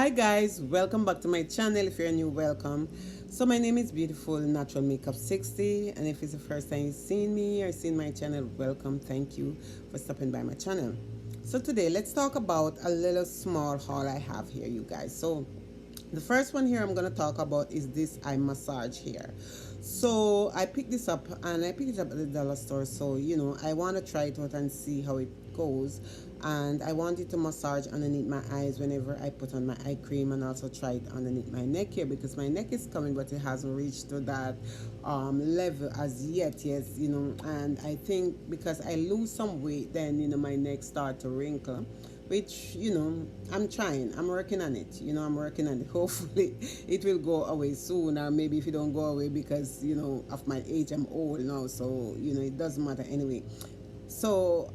Hi guys, welcome back to my channel. If you're new, welcome. So my name is Beautiful Natural Makeup 60, and if it's the first time you've seen me or seen my channel, welcome. Thank you for stopping by my channel. So today let's talk about a little small haul I have here, you guys. So the first one here I'm going to talk about is this eye massage here. So I picked this up and I picked it up at the dollar store. So, I want to try it out and see how it goes. And I wanted to massage underneath my eyes whenever I put on my eye cream, and also try it underneath my neck here because my neck is coming, but it hasn't reached to that level as yet. Yes, and I think because I lose some weight, then, my neck start to wrinkle, which I'm trying, I'm working on it, I'm working on it. Hopefully it will go away soon, or maybe if it don't go away because of my age, I'm old now, so it doesn't matter anyway. So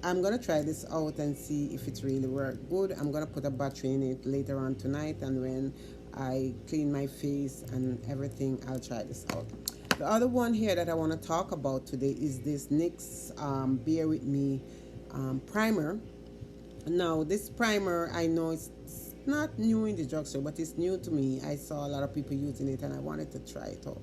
I'm gonna try this out and see if it really worked good. I'm gonna put a battery in it later on tonight, and when I clean my face and everything, I'll try this out. The other one here that I want to talk about today is this NYX Bear With Me primer. Now, this primer, I know it's not new in the drugstore, but it's new to me. I saw a lot of people using it and I wanted to try it out.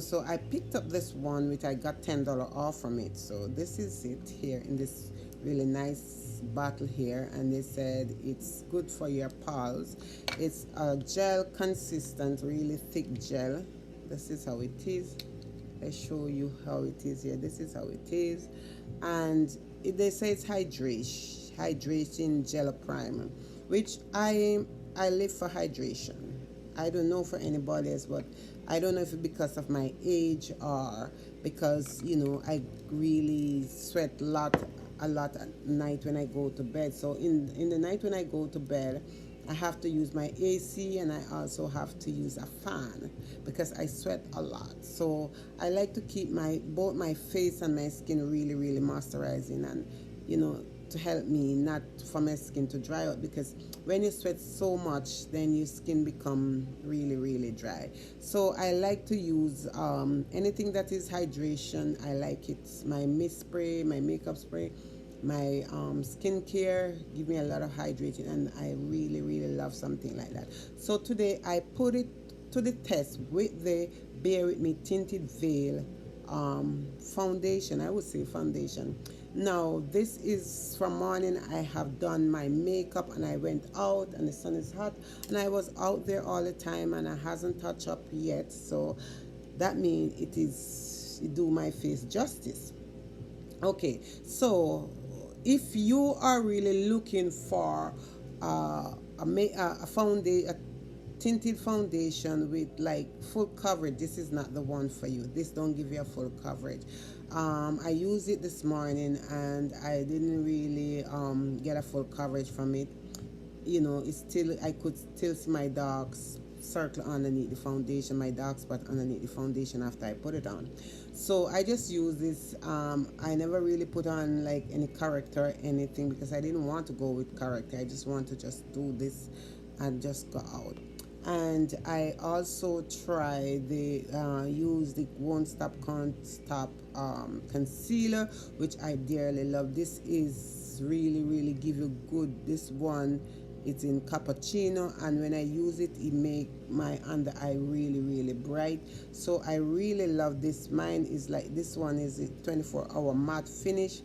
So I picked up this one, which I got $10 off from it. So this is it here in this really nice bottle here, and they said it's good for your pals. It's a gel consistent, really thick gel. This is how it is. I show you how it is here. This is how it is, and they say it's hydration gel primer, which I live for hydration. I don't know for anybody else, but I don't know if it's because of my age or because I really sweat a lot at night when I go to bed. So in the night when I go to bed, I have to use my AC, and I also have to use a fan because I sweat a lot. So I like to keep both my face and my skin really, really moisturizing, and to help me not for my skin to dry out, because when you sweat so much, then your skin become really, really dry. So I like to use anything that is hydration. I like it. My mist spray, my makeup spray, my skincare give me a lot of hydrating, and I really, really love something like that. So today I put it to the test with the Bear With Me Tinted Veil foundation. I would say foundation. Now this is from morning. I have done my makeup and I went out, and the sun is hot, and I was out there all the time, and I hasn't touched up yet. So that means it do my face justice. Okay, so if you are really looking for a foundation, a tinted foundation with like full coverage, this is not the one for you. This don't give you a full coverage. I used it this morning and I didn't really get a full coverage from it. It's still, I could still see my dark circle underneath the foundation, my dark spot underneath the foundation after I put it on. So I just use this. I never really put on like any corrector or anything because I didn't want to go with corrector. I just want to just do this and just go out. And I also try the use the Won't Stop Can't Stop concealer, which I dearly love. This is really, really give you good. This one, it's in cappuccino, and when I use it, it make my under eye really, really bright. So I really love this. Mine is like, this one is a 24-hour matte finish,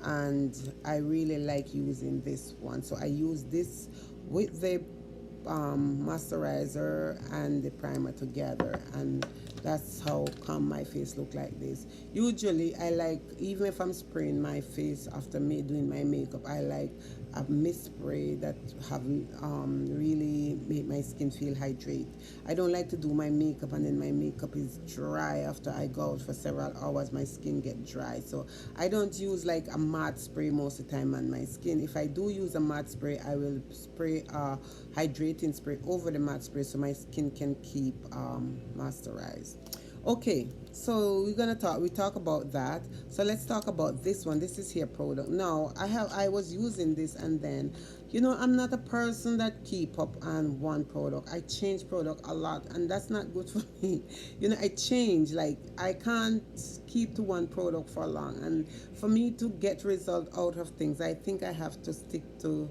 and I really like using this one. So I use this with the moisturizer and the primer together, and that's how come my face look like this. Usually I like, even if I'm spraying my face after me doing my makeup, I like a mist spray that have really make my skin feel hydrated. I don't like to do my makeup and then my makeup is dry after I go out for several hours. My skin get dry, so I don't use like a matte spray most of the time on my skin. If I do use a matte spray, I will spray hydrating spray over the matte spray so my skin can keep moisturized. Okay, so we talk about that. So let's talk about this one. This is hair product. Now I was using this, and then I'm not a person that keep up on one product. I change product a lot, and that's not good for me. I change, like I can't keep to one product for long, and for me to get result out of things, I think I have to stick to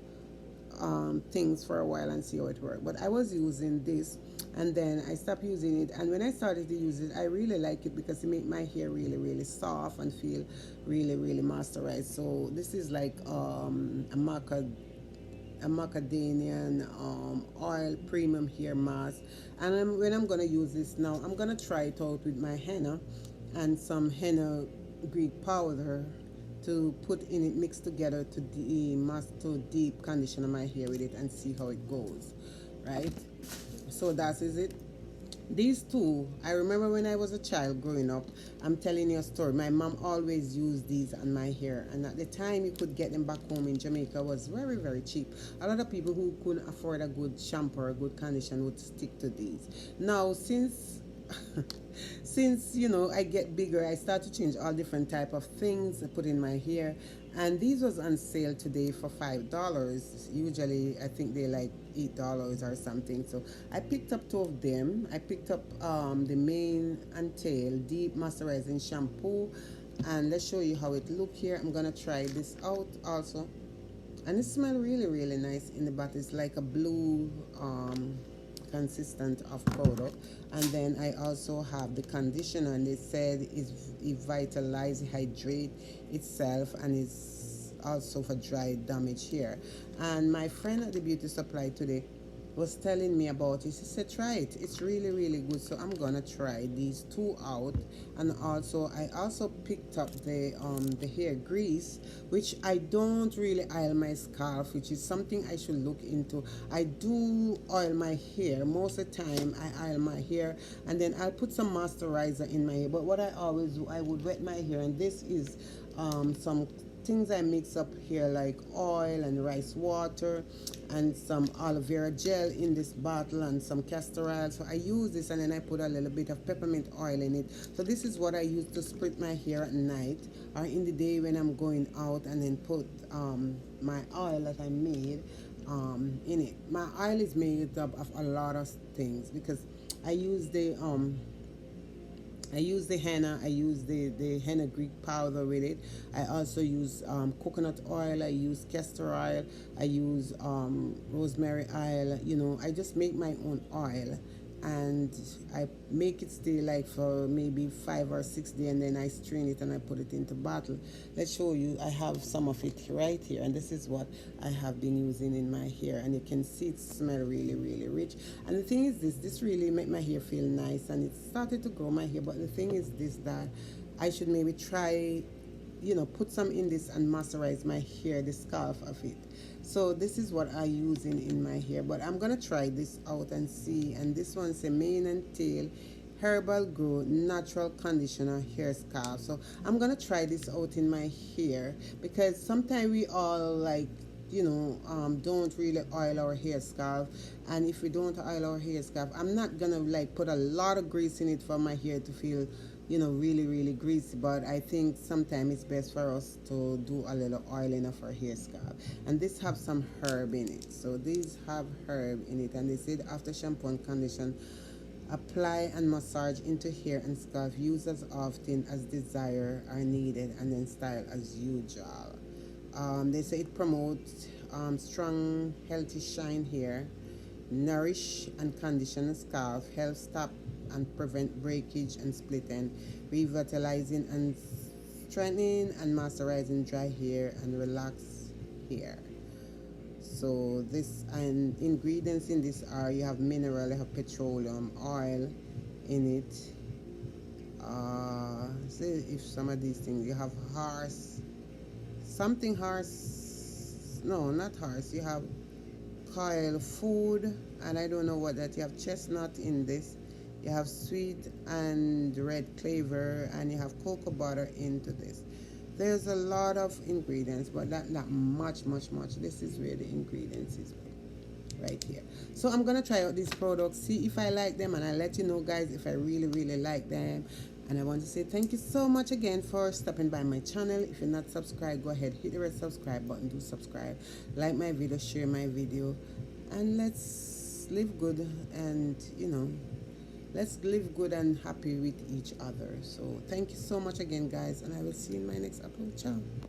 things for a while and see how it worked. But I was using this, and then I stopped using it. And when I started to use it, I really like it because it made my hair really, really soft and feel really, really moisturized. So this is like a macadamian oil premium hair mask, and when I'm gonna use this now, I'm gonna try it out with my henna and some henna Greek powder to put in it, mixed together to deep conditioner my hair with it and see how it goes, right? So that is it. These two, I remember when I was a child growing up, I'm telling you a story. My mom always used these on my hair, and at the time you could get them back home in Jamaica was very, very cheap. A lot of people who couldn't afford a good shampoo or a good conditioner would stick to these. Now, since since I get bigger, I start to change all different type of things I put in my hair, and these was on sale today for $5. Usually I think they like $8 or something. So I picked up two of them. I picked up the mane and tail deep moisturizing shampoo, and let's show you how it look here. I'm gonna try this out also, and it smells really, really nice in the bottle. It's like a blue consistent of product. And then I also have the conditioner, and they said it vitalize, hydrate itself, and it's also for dry damage hair. And my friend at the beauty supply today was telling me about it. She said try it, it's really, really good. So I'm gonna try these two out. And also I also picked up the hair grease, which I don't really oil my scalp, which is something I should look into. I do oil my hair most of the time. I oil my hair, and then I'll put some moisturizer in my hair. But what I always do, I would wet my hair, and this is some things I mix up here, like oil and rice water and some aloe vera gel in this bottle and some castor oil. So I use this, and then I put a little bit of peppermint oil in it. So this is what I use to split my hair at night or in the day when I'm going out, and then put my oil that I made in it. My oil is made up of a lot of things because I use the henna. I use the henna Greek powder with it. I also use coconut oil. I use castor oil. I use rosemary oil. I just make my own oil, and I make it stay like for maybe 5 or 6 days, and then I strain it and I put it into bottle. Let's show you. I have some of it right here, and this is what I have been using in my hair, and you can see it smell really, really rich. And the thing is this really make my hair feel nice, and it started to grow my hair. But the thing is this, that I should maybe try, put some in this and moisturize my hair, the scalp of it. So this is what I use in my hair, but I'm gonna try this out and see. And this one's a mane and tail herbal grow natural conditioner hair scalp. So I'm gonna try this out in my hair, because sometimes we all like don't really oil our hair scalp. And if we don't oil our hair scalp, I'm not gonna like put a lot of grease in it for my hair to feel really, really greasy. But I think sometimes it's best for us to do a little oiling of our hair scalp. And this have some herb in it. So these have herb in it, and they said after shampoo and condition, apply and massage into hair and scalp. Use as often as desire are needed, and then style as usual. They say it promotes strong, healthy shine hair, nourish and condition the scalp, help stop and prevent breakage and splitting, revitalizing and strengthening and moisturizing dry hair and relax hair. So this, and ingredients in this are, you have mineral, you have petroleum oil in it. Say if some of these things, you have horse, something horse, no, not horse, you have coil food, and I don't know what that, you have chestnut in this, you have sweet and red clover, and you have cocoa butter into this. There's a lot of ingredients, but not much. This is where the ingredients is, right here. So I'm gonna try out these products, see if I like them, and I'll let you know, guys, if I really, really like them. And I want to say thank you so much again for stopping by my channel. If you're not subscribed, go ahead, hit the red subscribe button, do subscribe, like my video, share my video, and let's live good, and let's live good and happy with each other. So thank you so much again, guys, and I will see you in my next upload. Ciao.